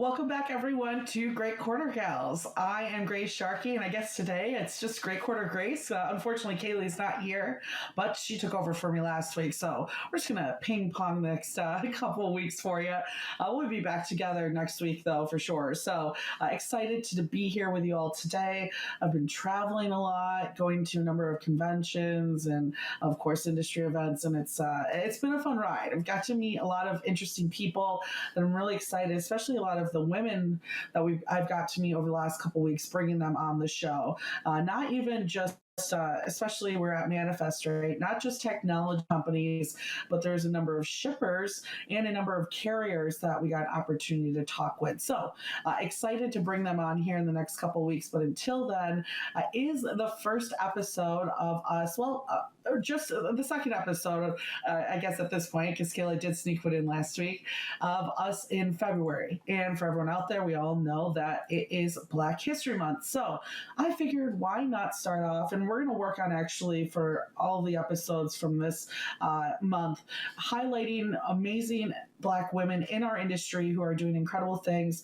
Welcome back, everyone, to Great Quarter Gals. I am Grace Sharkey, and I guess today it's just Great Quarter Grace. Unfortunately, Kaylee's not here, but she took over for me last week, so we're just going to ping pong the next couple of weeks for you. We'll be back together next week, though, for sure. So excited to be here with you all today. I've been traveling a lot, going to a number of conventions and, of course, industry events, and it's been a fun ride. I've got to meet a lot of interesting people that I'm really excited, especially a lot of the women that I've got to meet over the last couple of weeks, bringing them on the show. Not even just especially we're at Manifest, right? Not just technology companies, but there's a number of shippers and a number of carriers that we got an opportunity to talk with. So excited to bring them on here in the next couple of weeks. But until then, is the first episode of us, or just the second episode, I guess at this point, because Kayla did sneak it in last week, of us in February. And for everyone out there, we all know that it is Black History Month. So I figured, why not start off, and we're going to work on actually for all the episodes from this month, highlighting amazing Black women in our industry who are doing incredible things,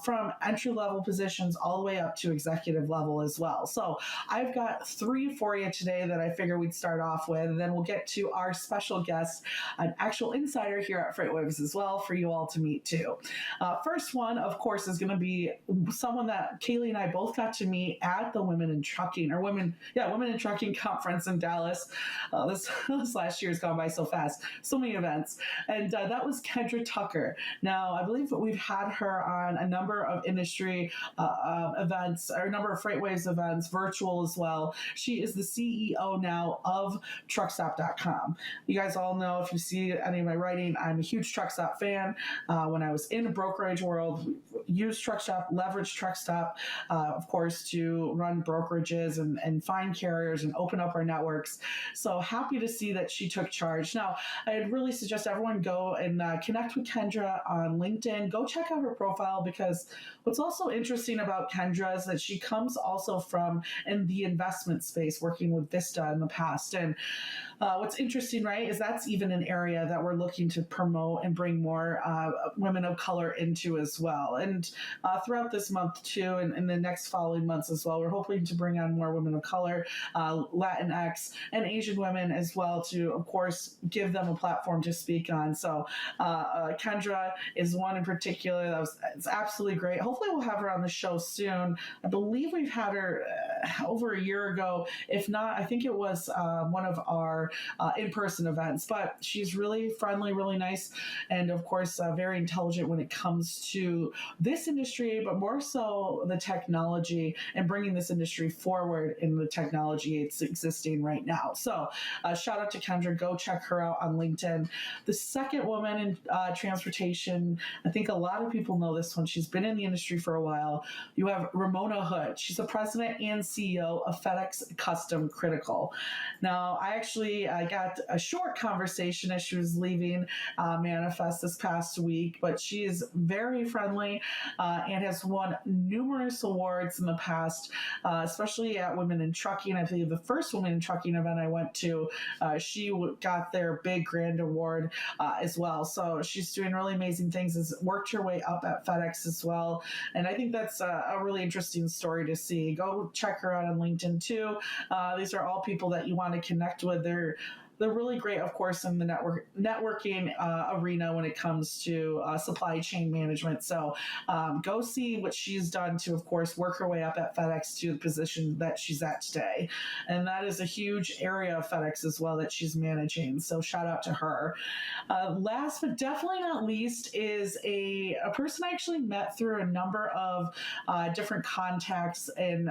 from entry-level positions all the way up to executive level as well. So I've got 3 for you today that I figure we'd start off with, and then we'll get to our special guest, an actual insider here at FreightWaves as well, for you all to meet too. First one, of course, is going to be someone that Kaylee and I both got to meet at the Women in Trucking conference in Dallas. This last year has gone by so fast. So many events. And that was Kendra Tucker. Now, I believe that we've had her on a number of industry events, or a number of FreightWaves events, virtual as well. She is the CEO now of truckstop.com. You guys all know, if you see any of my writing, I'm a huge Truckstop fan. When I was in the brokerage world, used Truckstop, leveraged Truckstop, of course, to run brokerages and find carriers and open up our networks. So happy to see that she took charge. Now, I'd really suggest everyone go and connect with Kendra on LinkedIn. Go check out her profile, because what's also interesting about Kendra is that she comes also from in the investment space, working with Vista in the past. And what's interesting, right, is that's even an area that we're looking to promote and bring more women of color into as well. And throughout this month too, and in the next following months as well, we're hoping to bring on more women of color, Latinx, and Asian women as well, to, of course, give them a platform to speak on. So Kendra is one in particular it's absolutely great. Hopefully we'll have her on the show soon. I believe we've had her over a year ago. If not, I think it was one of our in-person events. But she's really friendly, really nice, and of course very intelligent when it comes to this industry, but more so the technology and bringing this industry forward in the technology it's existing right now. So shout out to Kendra. Go check her out on LinkedIn. The second woman in transportation, I think a lot of people know this one. She's been in the industry for a while. You have Ramona Hood. She's the president and CEO of FedEx Custom Critical. Now, I actually got a short conversation as she was leaving Manifest this past week, but she is very friendly and has won numerous awards in the past, especially at Women in Trucking. I believe the first Women in Trucking event I went to, she got their big grand award as well. So she's doing really amazing things, has worked her way up at FedEx as well. And I think that's a really interesting story to see. Go check her out on LinkedIn too. These are all people that you want to connect with. They're really great, of course, in the networking arena when it comes to supply chain management. So go see what she's done to, of course, work her way up at FedEx to the position that she's at today. And that is a huge area of FedEx as well that she's managing. So shout out to her. Last but definitely not least is a person I actually met through a number of different contacts in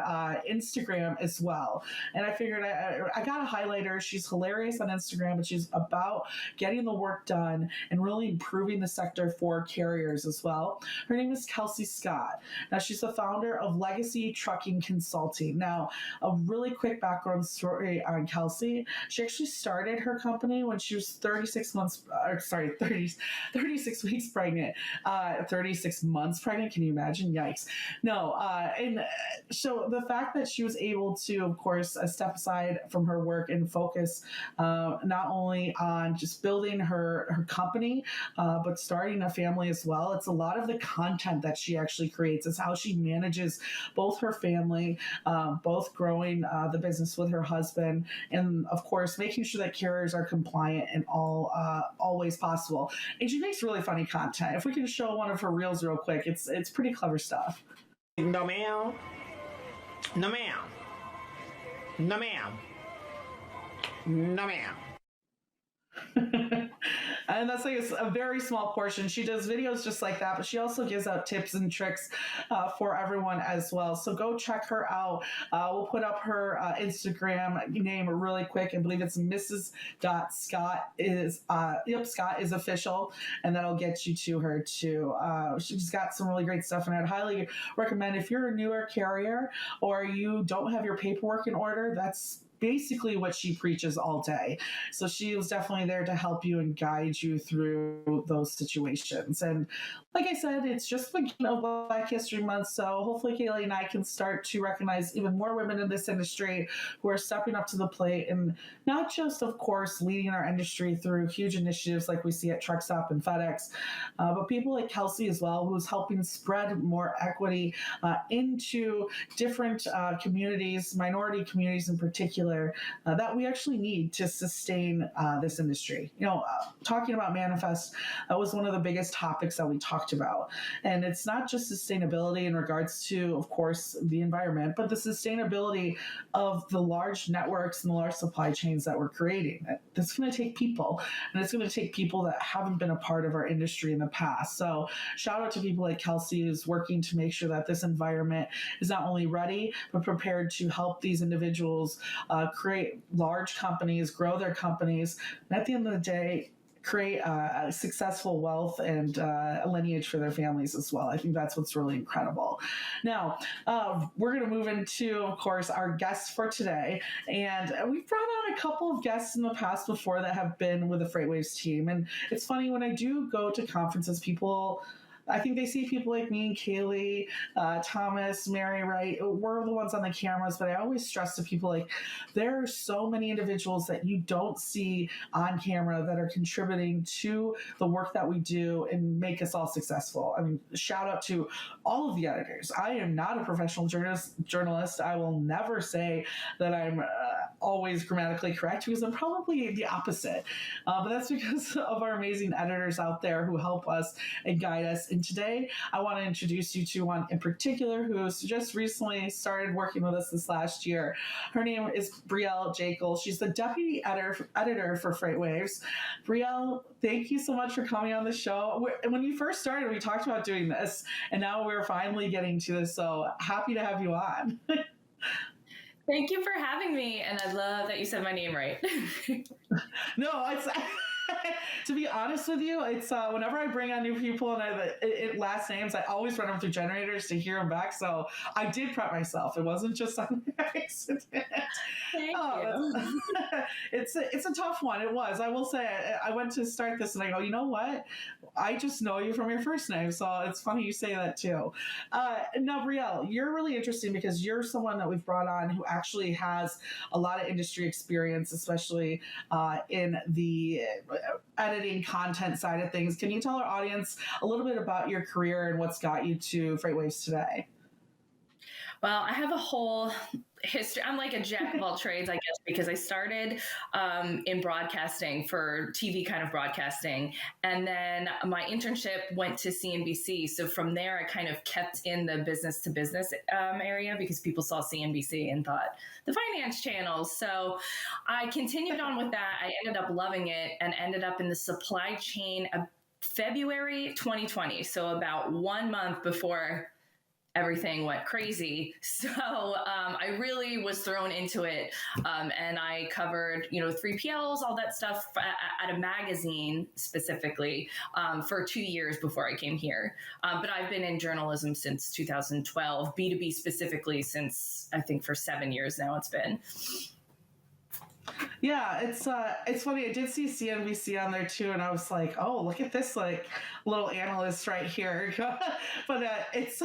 Instagram as well. And I figured I got to highlight her. She's hilarious on Instagram, but she's about getting the work done and really improving the sector for carriers as well. Her name is Kelsey Scott. Now, she's the founder of Legacy Trucking Consulting. Now, a really quick background story on Kelsey. She actually started her company when she was 36 weeks pregnant. 36 months pregnant. Can you imagine? Yikes. No. And so the fact that she was able to, of course, step aside from her work and focus not only on just building her company, but starting a family as well. It's a lot of the content that she actually creates. It's how she manages both her family, both growing the business with her husband, and of course making sure that carriers are compliant in all ways possible. And she makes really funny content. If we can show one of her reels real quick, it's pretty clever stuff. No ma'am. No ma'am. No ma'am. No ma'am. And that's like a very small portion. She does videos just like that, but she also gives out tips and tricks for everyone as well. So go check her out. We'll put up her Instagram name really quick. I believe it's Mrs. Scott is Scott is official, and that'll get you to her too. She's got some really great stuff, and I'd highly recommend if you're a newer carrier or you don't have your paperwork in order, that's basically what she preaches all day. So she was definitely there to help you and guide you through those situations. And like I said, it's just like Black History Month. So hopefully Kaylee and I can start to recognize even more women in this industry who are stepping up to the plate and not just, of course, leading our industry through huge initiatives like we see at Truck Stop and FedEx, but people like Kelsey as well, who's helping spread more equity into different communities, minority communities in particular, that we actually need to sustain this industry. Talking about Manifest, that was one of the biggest topics that we talked about. And it's not just sustainability in regards to, of course, the environment, but the sustainability of the large networks and the large supply chains that we're creating. That's going to take people, and it's going to take people that haven't been a part of our industry in the past. So shout out to people like Kelsey, who's working to make sure that this environment is not only ready, but prepared to help these individuals create large companies, grow their companies, and at the end of the day, create a successful wealth and a lineage for their families as well. I think that's what's really incredible. Now, we're going to move into, of course, our guests for today. And we've brought on a couple of guests in the past before that have been with the FreightWaves team. And it's funny, when I do go to conferences, I think they see people like me and Kaylee, Thomas, Mary, right? We're the ones on the cameras, but I always stress to people, like, there are so many individuals that you don't see on camera that are contributing to the work that we do and make us all successful. I mean, shout out to all of the editors. I am not a professional journalist. I will never say that I'm always grammatically correct, because I'm probably the opposite. But that's because of our amazing editors out there who help us and guide us. And today, I want to introduce you to one in particular who's just recently started working with us this last year. Her name is Brielle Jaekel. She's the deputy editor for FreightWaves. Brielle, thank you so much for coming on the show. When you first started, we talked about doing this, and now we're finally getting to this. So happy to have you on. Thank you for having me, and I love that you said my name right. No, it's to be honest with you, it's whenever I bring on new people and last names, I always run them through generators to hear them back. So I did prep myself. It wasn't just on accident. Thank you. It's a tough one. It was. I will say, I went to start this and I go, you know what? I just know you from your first name. So it's funny you say that too. Now, Brielle, you're really interesting because you're someone that we've brought on who actually has a lot of industry experience, especially in the editing content side of things. Can you tell our audience a little bit about your career and what's got you to FreightWaves today? Well, I have a whole history. I'm like a jack of all trades, I guess, because I started in broadcasting for TV kind of broadcasting. And then my internship went to CNBC. So from there, I kind of kept in the business to business area because people saw CNBC and thought the finance channel. So I continued on with that. I ended up loving it and ended up in the supply chain of February 2020. So about 1 month before everything went crazy. So I really was thrown into it. And I covered, 3PLs, all that stuff at a magazine specifically for 2 years before I came here. But I've been in journalism since 2012, B2B specifically since, I think, for 7 years now it's been. Yeah, it's funny. I did see CNBC on there too, and I was like, "Oh, look at this like little analyst right here." But it's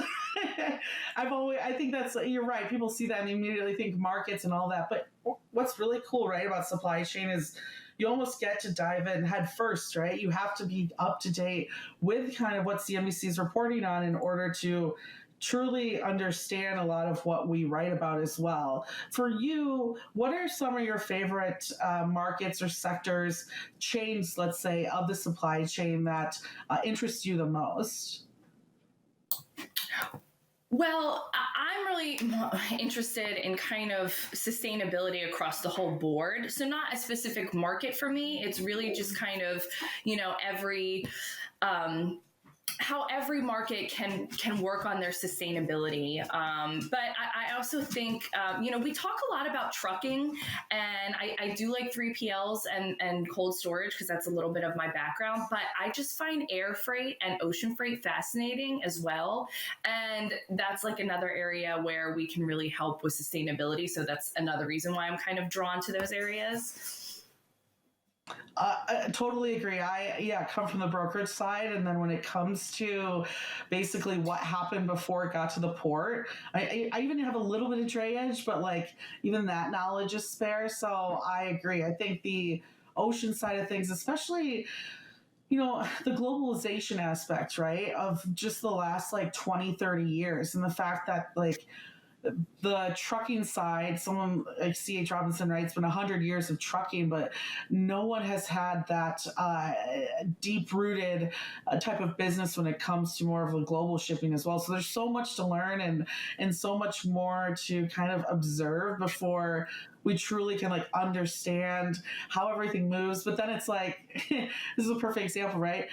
I think that's, you're right. People see that and immediately think markets and all that. But what's really cool, right, about supply chain is you almost get to dive in head first, right? You have to be up to date with kind of what CNBC is reporting on in order to truly understand a lot of what we write about as well. For you, what are some of your favorite markets or sectors, chains, let's say, of the supply chain that interest you the most? Well, I'm really interested in kind of sustainability across the whole board. So not a specific market for me. It's really just kind of, every how every market can work on their sustainability. But I also think, we talk a lot about trucking, and I do like 3PLs and cold storage because that's a little bit of my background. But I just find air freight and ocean freight fascinating as well. And that's like another area where we can really help with sustainability. So that's another reason why I'm kind of drawn to those areas. I totally agree. I come from the brokerage side, and then when it comes to basically what happened before it got to the port, I even have a little bit of drayage, but like even that knowledge is spare. So I agree. I think the ocean side of things, especially the globalization aspect, right, of just the last like 20, 30 years, and the fact that like the trucking side, someone like C.H. Robinson writes, it's been 100 years of trucking, but no one has had that deep-rooted type of business when it comes to more of the global shipping as well. So there's so much to learn and so much more to kind of observe before we truly can like understand how everything moves. But then it's like, this is a perfect example, right?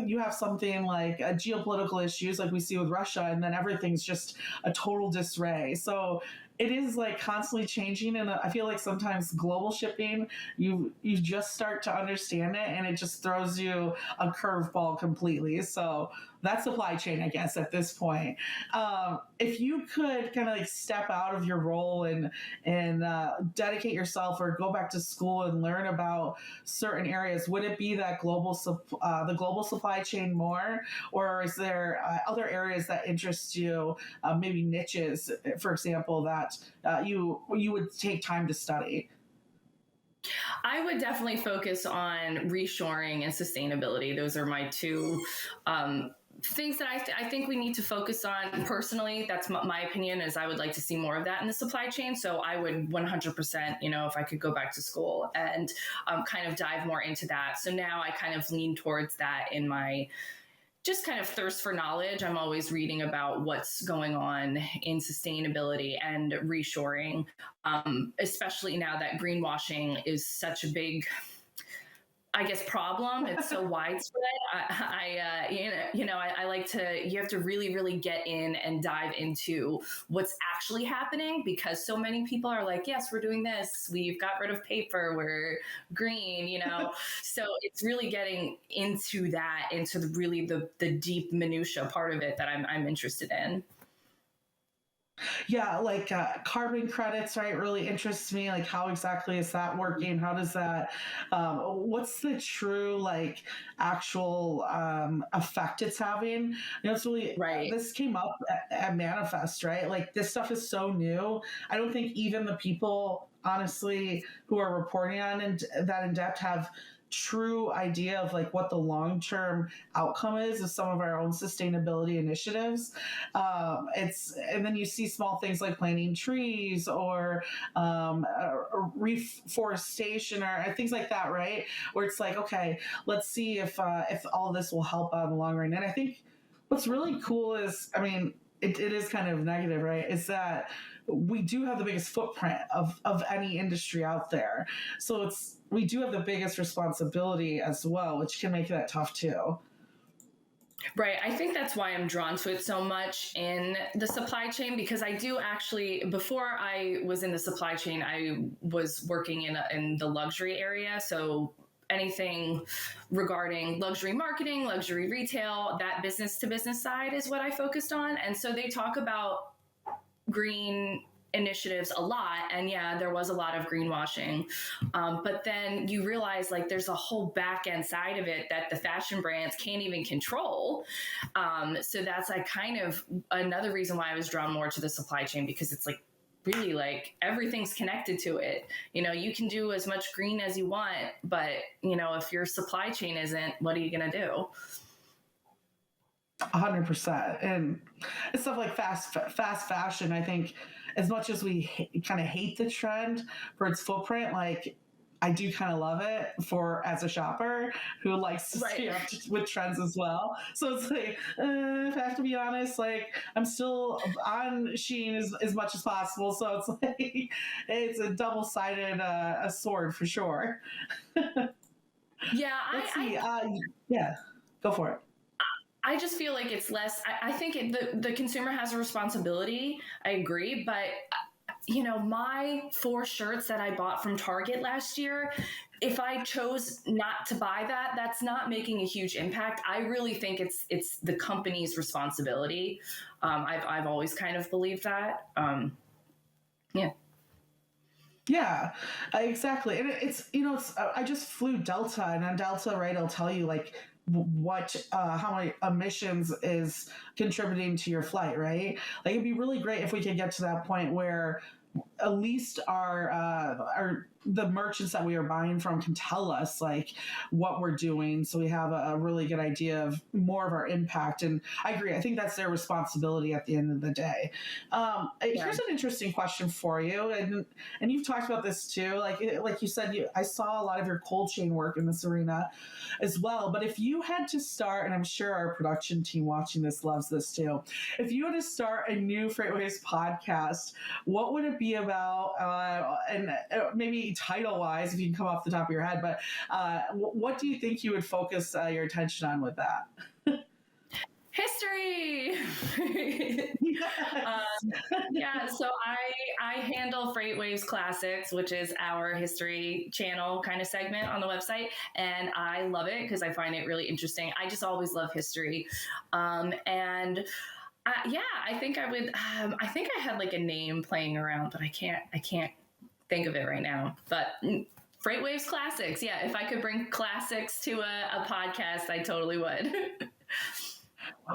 You have something like geopolitical issues like we see with Russia, and then everything's just a total disarray. So it is like constantly changing, and I feel like sometimes global shipping, you just start to understand it, and it just throws you a curveball completely. So that's supply chain, I guess, at this point. If you could kind of like step out of your role and dedicate yourself or go back to school and learn about certain areas, would it be that the global supply chain more, or is there other areas that interest you, maybe niches, for example, that you would take time to study? I would definitely focus on reshoring and sustainability. Those are my two things that I think we need to focus on. Personally, that's my opinion, is I would like to see more of that in the supply chain. So I would 100%, if I could go back to school and kind of dive more into that. So now I kind of lean towards that in my just kind of thirst for knowledge. I'm always reading about what's going on in sustainability and reshoring, especially now that greenwashing is such a big, I guess, problem. It's so widespread. I like to, you have to really, really get in and dive into what's actually happening, because so many people are like, yes, we're doing this. We've got rid of paper. We're green, So it's really getting into that, into the deep minutia part of it that I'm interested in. Yeah, like carbon credits, right? Really interests me. Like, how exactly is that working? How does that? What's the true like actual effect it's having? It's really Right. This came up at Manifest, right? Like, this stuff is so new. I don't think even the people, honestly, who are reporting on that in depth have true idea of like what the long-term outcome is of some of our own sustainability initiatives. And then you see small things like planting trees or reforestation or things like that, right? Where it's like, okay, let's see if all this will help out in the long run. And I think what's really cool is, I mean, it is kind of negative, right? Is that we do have the biggest footprint of any industry out there. So we do have the biggest responsibility as well, which can make that tough too. Right. I think that's why I'm drawn to it so much in the supply chain, because I do actually, before I was in the supply chain, I was working in the luxury area. So anything regarding luxury marketing, luxury retail, that business to business side is what I focused on. And so they talk about green initiatives a lot, and yeah, there was a lot of greenwashing, but then you realize like there's a whole back end side of it that the fashion brands can't even control. So that's like kind of another reason why I was drawn more to the supply chain, because it's like really like everything's connected to it. You know, you can do as much green as you want, but you know, if your supply chain isn't, what are you going to do? 100%. And it's stuff like fast fashion. I think as much as we kind of hate the trend for its footprint, like I do kind of love it for as a shopper who likes to stay up with trends as well. So it's like, if I have to be honest, like I'm still on Shein as much as possible. So it's like it's a double-sided sword for sure. Yeah, Let's see. Yeah, go for it. I just feel like it's less. I think the consumer has a responsibility. I agree, but you know, my 4 shirts that I bought from Target last year, if I chose not to buy that, that's not making a huge impact. I really think it's the company's responsibility. I've always kind of believed that. Yeah. Yeah, exactly. And it's, you know, I just flew Delta, and on Delta, right, I'll tell you like what, how many emissions is contributing to your flight, right? Like it'd be really great if we could get to that point where at least our the merchants that we are buying from can tell us like what we're doing, so we have a really good idea of more of our impact. And I agree, I think that's their responsibility at the end of the day. Here's an interesting question for you, and you've talked about this too, like you said, I saw a lot of your cold chain work in this arena as well. But if you had to start, and I'm sure our production team watching this loves this too, if you had to start a new FreightWaves podcast, what would it be about? And maybe title wise, if you can come off the top of your head, but what do you think you would focus your attention on with that? History. Yeah, so I handle FreightWaves Classics, which is our history channel kind of segment on the website, and I love it because I find it really interesting. I just always love history, and I think I would. I think I had like a name playing around, but I can't think of it right now. But FreightWaves Classics, yeah. If I could bring classics to a podcast, I totally would.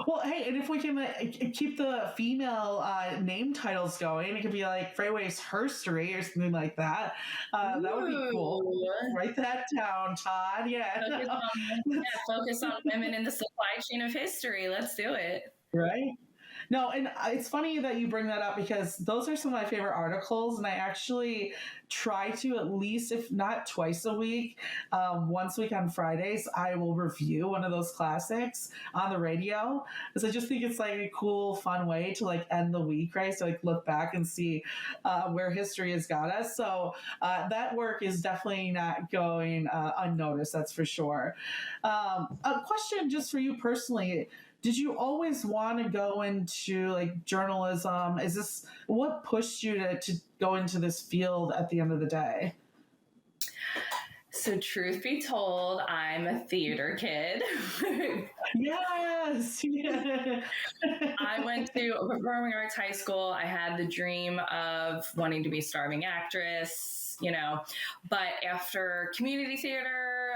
Well, hey, and if we can keep the female name titles going, it could be like FreightWaves Herstory or something like that. That would be cool. Write that down, Todd. Yeah. Focus on women in the supply chain of history. Let's do it. Right. No, and it's funny that you bring that up because those are some of my favorite articles, and I actually try to at least, if not twice a week, once a week on Fridays, I will review one of those classics on the radio, because I just think it's like a cool, fun way to like end the week, right? So like look back and see where history has got us. So that work is definitely not going unnoticed, that's for sure. A question just for you personally. Did you always want to go into like journalism? Is this what pushed you to go into this field at the end of the day? So truth be told, I'm a theater kid. Yes. Yeah. I went to performing arts high school. I had the dream of wanting to be a starving actress, you know, but after community theater,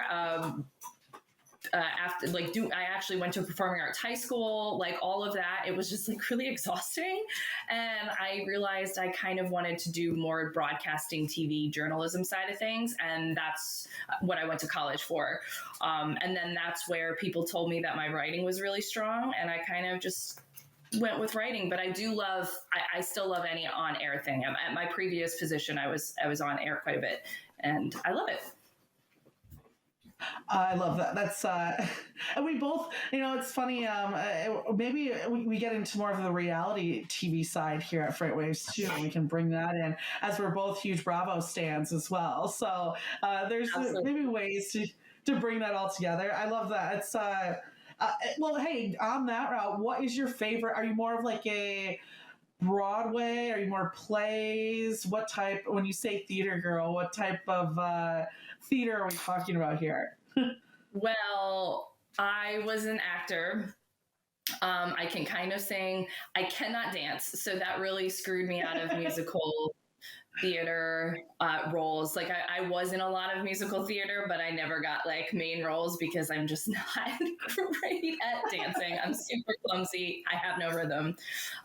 I actually went to performing arts high school, like all of that. It was just like really exhausting. And I realized I kind of wanted to do more broadcasting, TV, journalism side of things. And that's what I went to college for. And then that's where people told me that my writing was really strong. And I kind of just went with writing. But I do love, I still love any on-air thing. At my previous position, I was on air quite a bit, and I love it. I love that. That's and we both, you know, it's funny. Maybe we get into more of the reality TV side here at FreightWaves too, and we can bring that in, as we're both huge Bravo stans as well. So there's maybe ways to bring that all together. I love that. It's well, hey, on that route, what is your favorite? Are you more of like a Broadway? Are you more plays? What type? When you say theater girl, what type of theater are we talking about here? Well, I was an actor. I can kind of sing. I cannot dance, so that really screwed me out of musical theater roles. Like I was in a lot of musical theater, but I never got like main roles because I'm just not great at dancing. I'm super clumsy. I have no rhythm.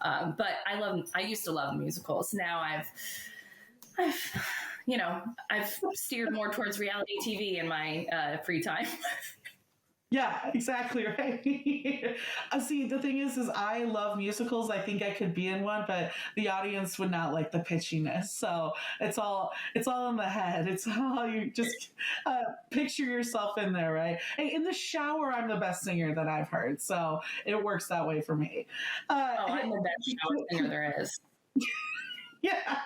But I used to love musicals. Now I've, I've steered more towards reality TV in my free time. Yeah, exactly right. See, the thing is I love musicals. I think I could be in one, but the audience would not like the pitchiness. So it's all in the head. It's how you just picture yourself in there, right? And in the shower, I'm the best singer that I've heard, so it works that way for me. I'm the best shower singer there is. Yeah.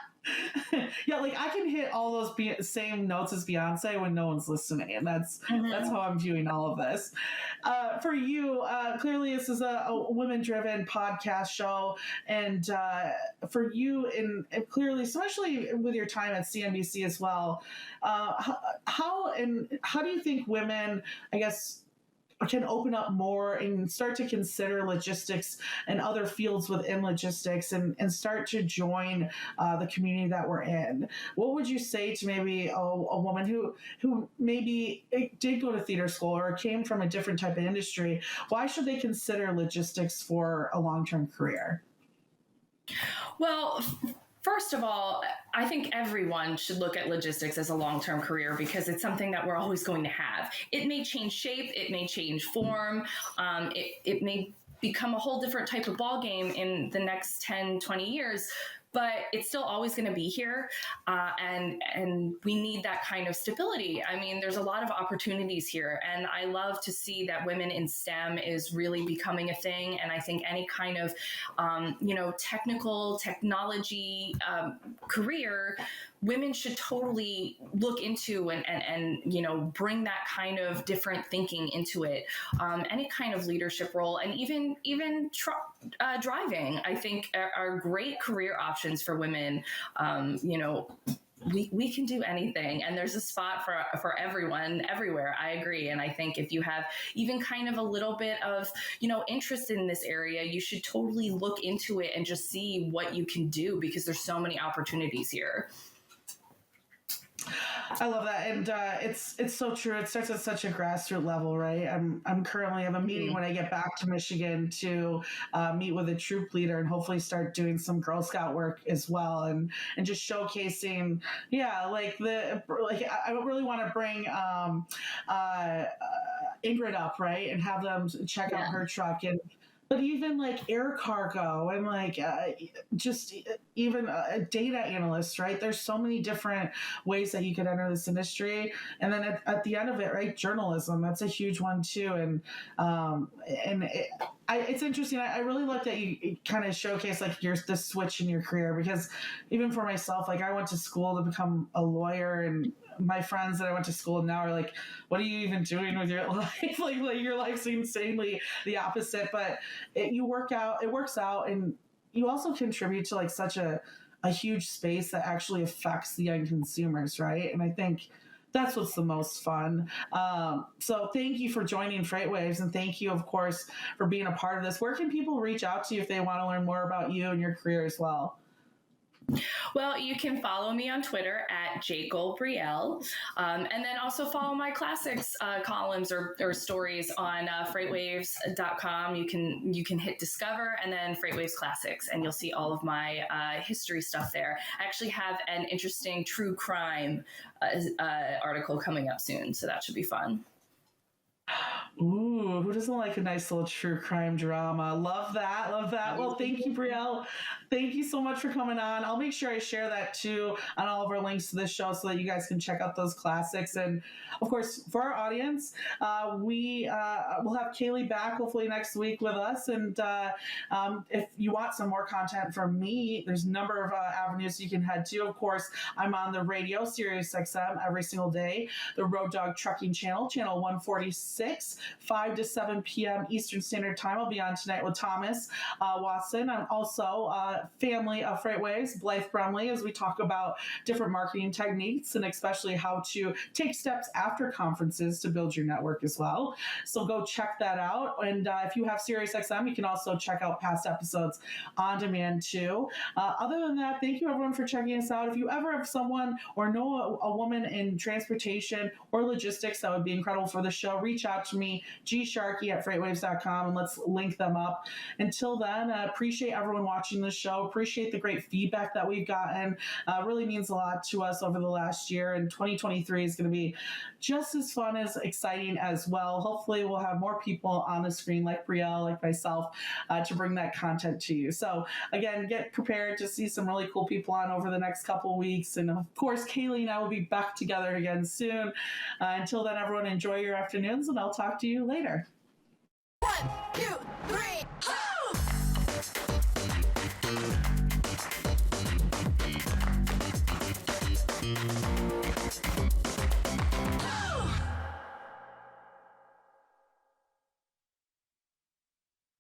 Yeah, like I can hit all those same notes as Beyonce when no one's listening, and that's how I'm viewing all of this. For you, clearly this is a women-driven podcast show, and for you, and clearly, especially with your time at CNBC as well, how do you think women, I guess, can open up more and start to consider logistics and other fields within logistics and start to join the community that we're in? What would you say to maybe a woman who maybe did go to theater school or came from a different type of industry? Why should they consider logistics for a long-term career? Well, first of all, I think everyone should look at logistics as a long-term career because it's something that we're always going to have. It may change shape, it may change form, it may become a whole different type of ball game in the next 10, 20 years, but it's still always going to be here. And we need that kind of stability. I mean, there's a lot of opportunities here, and I love to see that women in STEM is really becoming a thing. And I think any kind of, technology career, women should totally look into and bring that kind of different thinking into it. Any kind of leadership role, and even driving, I think are great career options for women. We can do anything, and there's a spot for everyone everywhere. I agree. And I think if you have even kind of a little bit of, interest in this area, you should totally look into it and just see what you can do because there's so many opportunities here. I love that, and it's so true. It starts at such a grassroots level, right? I'm currently have a meeting when I get back to Michigan to meet with a troop leader and hopefully start doing some Girl Scout work as well, and just showcasing, I really want to bring Ingrid up, right, and have them check out her truck But even like air cargo and like just even a data analyst, right? There's so many different ways that you could enter this industry. And then at the end of it, right, journalism, that's a huge one too. And it's interesting. I really like that you kind of showcase like the switch in your career, because even for myself, like I went to school to become a lawyer, and my friends that I went to school with now are like, what are you even doing with your life? like your life's insanely the opposite, but it works out. And you also contribute to like such a huge space that actually affects the end consumers. Right. And I think that's what's the most fun. So thank you for joining FreightWaves, and thank you, of course, for being a part of this. Where can people reach out to you if they want to learn more about you and your career as well? Well, you can follow me on Twitter at Jaekel Brielle, and then also follow my classics columns or stories on FreightWaves.com. You can hit Discover and then FreightWaves Classics, and you'll see all of my history stuff there. I actually have an interesting true crime article coming up soon, so that should be fun. Ooh, who doesn't like a nice little true crime drama? Love that. Well, thank you, Brielle. Thank you so much for coming on. I'll make sure I share that too on all of our links to this show so that you guys can check out those classics. And of course, for our audience, we'll have Kaylee back hopefully next week with us. And if you want some more content from me, there's a number of avenues you can head to. Of course, I'm on the radio, Sirius XM, every single day. The Road Dog Trucking Channel 146. 5 to 7 p.m. Eastern Standard Time. I'll be on tonight with Thomas Watson. I'm also family of FreightWaves, Blythe Brumley, as we talk about different marketing techniques and especially how to take steps after conferences to build your network as well. So go check that out. And if you have SiriusXM, you can also check out past episodes on demand too. Other than that, thank you everyone for checking us out. If you ever have someone or know a woman in transportation or logistics that would be incredible for the show, reach out to me, gsharkey@freightwaves.com, and let's link them up. Until then, appreciate everyone watching the show. Appreciate the great feedback that we've gotten. Really means a lot to us over the last year, and 2023 is going to be just as fun as exciting as well. Hopefully we'll have more people on the screen like Brielle, like myself, to bring that content to you. So again, get prepared to see some really cool people on over the next couple weeks. And of course, Kaylee and I will be back together again soon. Until then, everyone, enjoy your afternoons, and I'll talk to you later. 1, 2, 3.